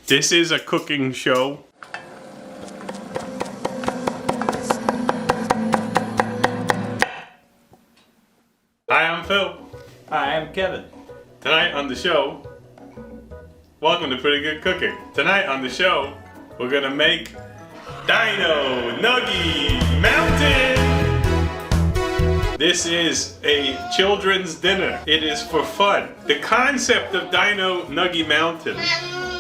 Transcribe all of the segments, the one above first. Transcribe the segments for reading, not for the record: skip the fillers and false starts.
This is a cooking show. Hi, I'm Phil. Hi, I'm Kevin. Tonight on the show, welcome to Pretty Good Cooking. Tonight on the show, we're gonna make Dino Nuggie Mountain. This is a children's dinner. It is for fun. The concept of Dino Nuggie Mountain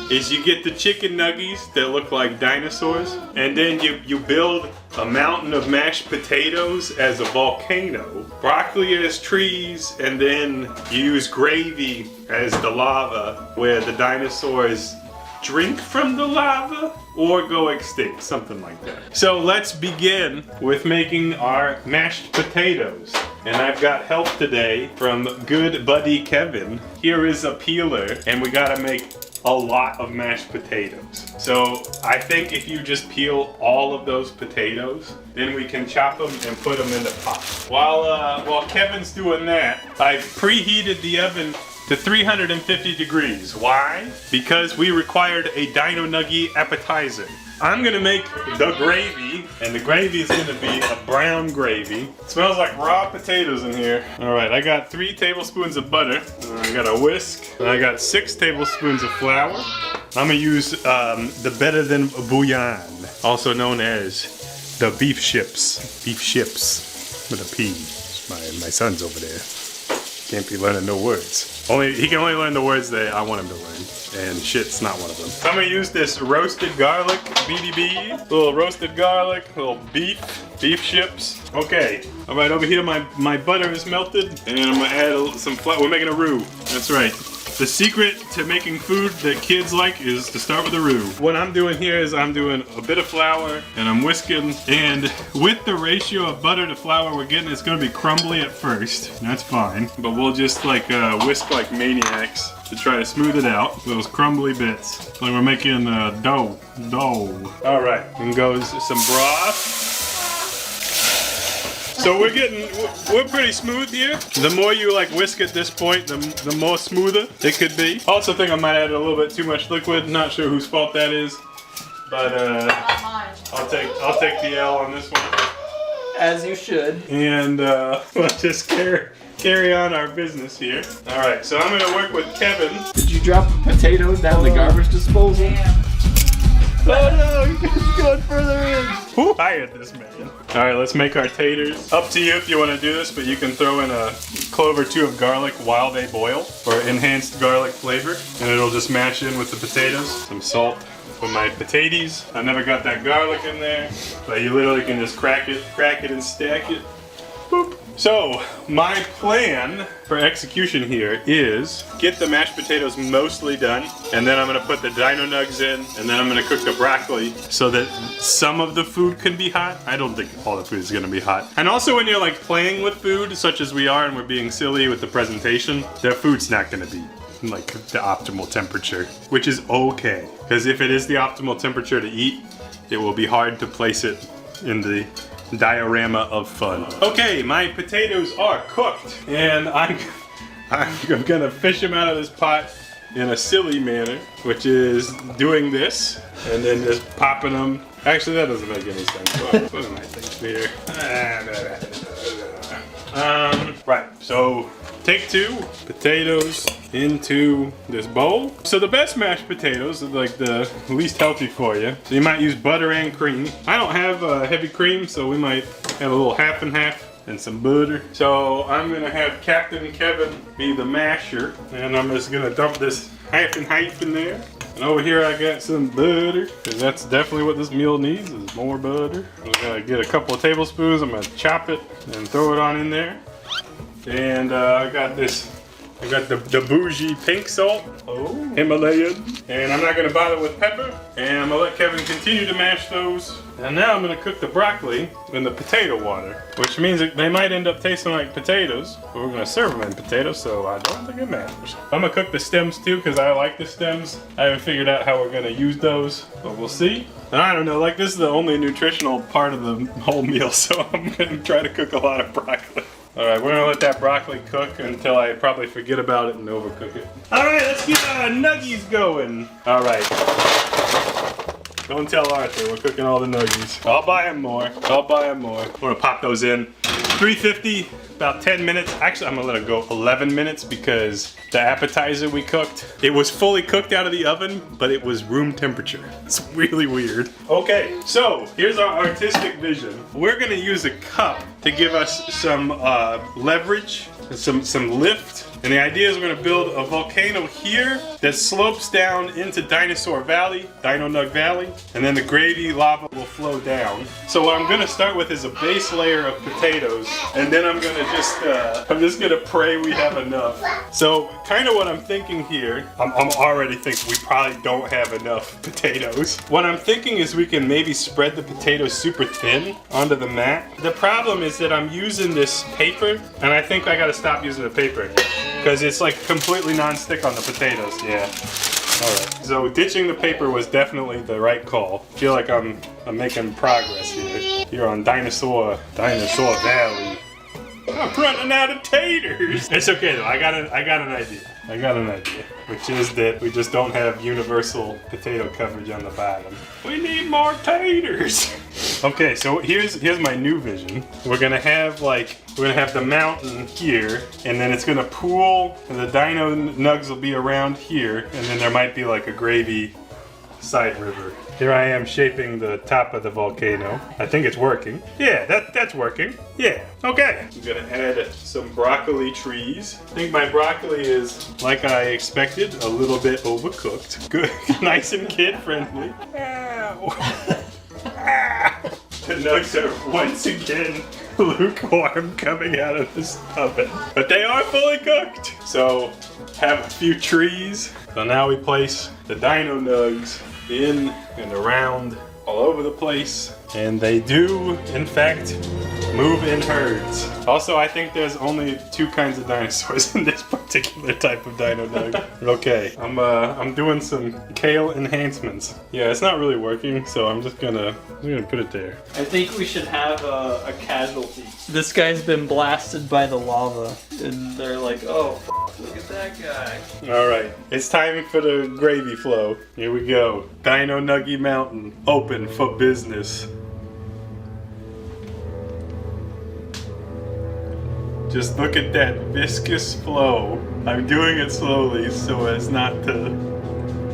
is you get the chicken nuggies that look like dinosaurs, and then you build a mountain of mashed potatoes as a volcano, broccoli as trees, and then you use gravy as the lava where the dinosaurs drink from the lava or go extinct, something like that. So let's begin with making our mashed potatoes. And I've got help today from good buddy Kevin. Here is a peeler, and we gotta make a lot of mashed potatoes. So I think if you just peel all of those potatoes, then we can chop them and put them in the pot. While Kevin's doing that, I've preheated the oven to 350 degrees. Why? Because we required a Dino Nuggie appetizer. I'm gonna make the gravy, and the gravy is gonna be a brown gravy. It smells like raw potatoes in here. All right, I got 3 tablespoons of butter. I got a whisk, and I got 6 tablespoons of flour. I'm gonna use the better than bouillon, also known as the beef chips. Beef chips with a P. My son's over there. Can't be learning no words. He can only learn the words that I want him to learn, and shit's not one of them. So I'm gonna use this roasted garlic, BDB, little roasted garlic, little beef chips. Okay, all right, over here my butter is melted, and I'm gonna add some flour. We're making a roux. That's right. The secret to making food that kids like is to start with a roux. What I'm doing here is I'm doing a bit of flour and I'm whisking, and with the ratio of butter to flour we're getting, it's gonna be crumbly at first. That's fine, but we'll just like whisk like maniacs to try to smooth it out, those crumbly bits. Like we're making dough. All right, and goes some broth. So we're pretty smooth here. The more you like whisk at this point, the more smoother it could be. Also think I might add a little bit too much liquid. Not sure whose fault that is, but I'll take the L on this one. As you should. And we'll just carry on our business here. All right, so I'm gonna work with Kevin. Did you drop potatoes down the garbage disposal? Damn. Oh no, it's going further in. Who hired this man? All right, let's make our taters. Up to you if you want to do this, but you can throw in a clove or 2 of garlic while they boil for enhanced garlic flavor, and it'll just mash in with the potatoes. Some salt for my potatoes. I never got that garlic in there, but you literally can just crack it and stack it. Boop. So, my plan for execution here is get the mashed potatoes mostly done, and then I'm gonna put the Dino Nugs in, and then I'm gonna cook the broccoli so that some of the food can be hot. I don't think all the food is gonna be hot. And also when you're like playing with food, such as we are, and we're being silly with the presentation, the food's not gonna be like the optimal temperature, which is okay. Because if it is the optimal temperature to eat, it will be hard to place it in the diorama of fun. Okay, my potatoes are cooked, and I'm gonna fish them out of this pot in a silly manner, which is doing this and then just popping them. Actually, that doesn't make any sense. What am I thinking here? Right, so take 2 potatoes into this bowl. So the best mashed potatoes are like the least healthy for you. So you might use butter and cream. I don't have heavy cream, so we might have a little half and half and some butter. So I'm gonna have Captain Kevin be the masher, and I'm just gonna dump this half and half in there. And over here I got some butter, because that's definitely what this meal needs, is more butter. I'm gonna get a couple of tablespoons, I'm gonna chop it and throw it on in there. And I got the bougie pink salt, Himalayan, and I'm not gonna bother with pepper, and I'm gonna let Kevin continue to mash those. And now I'm gonna cook the broccoli in the potato water, which means that they might end up tasting like potatoes, but we're gonna serve them in potatoes, so I don't think it matters. I'm gonna cook the stems too, because I like the stems. I haven't figured out how we're gonna use those, but we'll see. And I don't know, like this is the only nutritional part of the whole meal, so I'm gonna try to cook a lot of broccoli. All right, we're gonna let that broccoli cook until I probably forget about it and overcook it. All right, let's get our nuggies going. All right. Don't tell Arthur, we're cooking all the nuggies. I'll buy him more. I'll buy him more. I'm gonna pop those in. 350, about 10 minutes. Actually, I'm gonna let it go 11 minutes because the appetizer we cooked, it was fully cooked out of the oven, but it was room temperature. It's really weird. Okay, so here's our artistic vision. We're gonna use a cup to give us some leverage, some lift. And the idea is we're gonna build a volcano here that slopes down into Dinosaur Valley, Dino Nug Valley, and then the gravy lava will flow down. So what I'm gonna start with is a base layer of potatoes, and then I'm just gonna pray we have enough. So kind of what I'm thinking here, I'm already thinking we probably don't have enough potatoes. What I'm thinking is we can maybe spread the potatoes super thin onto the mat. The problem is that I'm using this paper, and I think I gotta stop using the paper. Because it's like completely non-stick on the potatoes, yeah. Alright, so ditching the paper was definitely the right call. I feel like I'm making progress here on Dinosaur Valley. I'm running out of taters! It's okay though, I got an idea. Which is that we just don't have universal potato coverage on the bottom. We need more taters! Okay, so here's my new vision. We're gonna have the mountain here, and then it's gonna pool, and the Dino Nugs will be around here, and then there might be like a gravy side river. Here I am shaping the top of the volcano. I think it's working. Yeah, that's working. Yeah, okay. I'm gonna add some broccoli trees. I think my broccoli is, like I expected, a little bit overcooked. Good, nice and kid-friendly. Ow. The nugs are once again lukewarm coming out of this oven. But they are fully cooked. So, have a few trees. So now we place the Dino Nugs in and around all over the place. And they do, in fact, move in herds. Also, I think there's only 2 kinds of dinosaurs in this particular type of Dino Nug. Okay, I'm doing some Kale enhancements. Yeah, it's not really working, so I'm just gonna put it there. I think we should have a casualty. This guy's been blasted by the lava, and they're like, oh, look at that guy. All right, it's time for the gravy flow. Here we go. Dino Nuggie Mountain, open for business. Just look at that viscous flow. I'm doing it slowly so as not to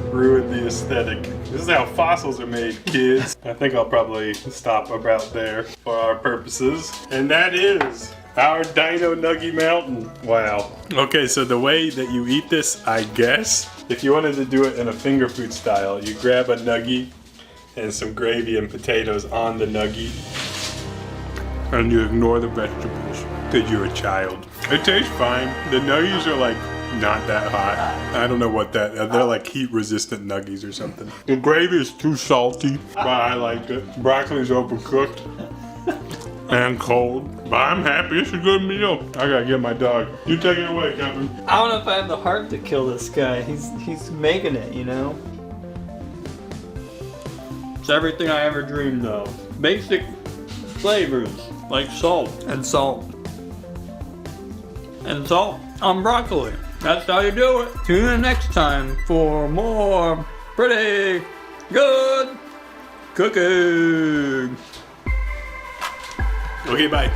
ruin the aesthetic. This is how fossils are made, kids. I think I'll probably stop about there for our purposes. And that is our Dino Nuggie Mountain. Wow. Okay, so the way that you eat this, I guess, if you wanted to do it in a finger food style, you grab a nuggie and some gravy and potatoes on the nuggie, and you ignore the vegetables because you're a child. It tastes fine. The nuggies are like not that hot. I don't know what that, they're like heat resistant nuggies or something. The gravy is too salty, but I like it. Broccoli's overcooked and cold, but I'm happy. It's a good meal. I gotta get my dog. You take it away, Kevin. I don't know if I have the heart to kill this guy. He's making it, you know? It's everything I ever dreamed of. Basic flavors like salt and salt and salt on broccoli. That's how you do it. Tune in next time for more pretty good cooking. Okay, bye.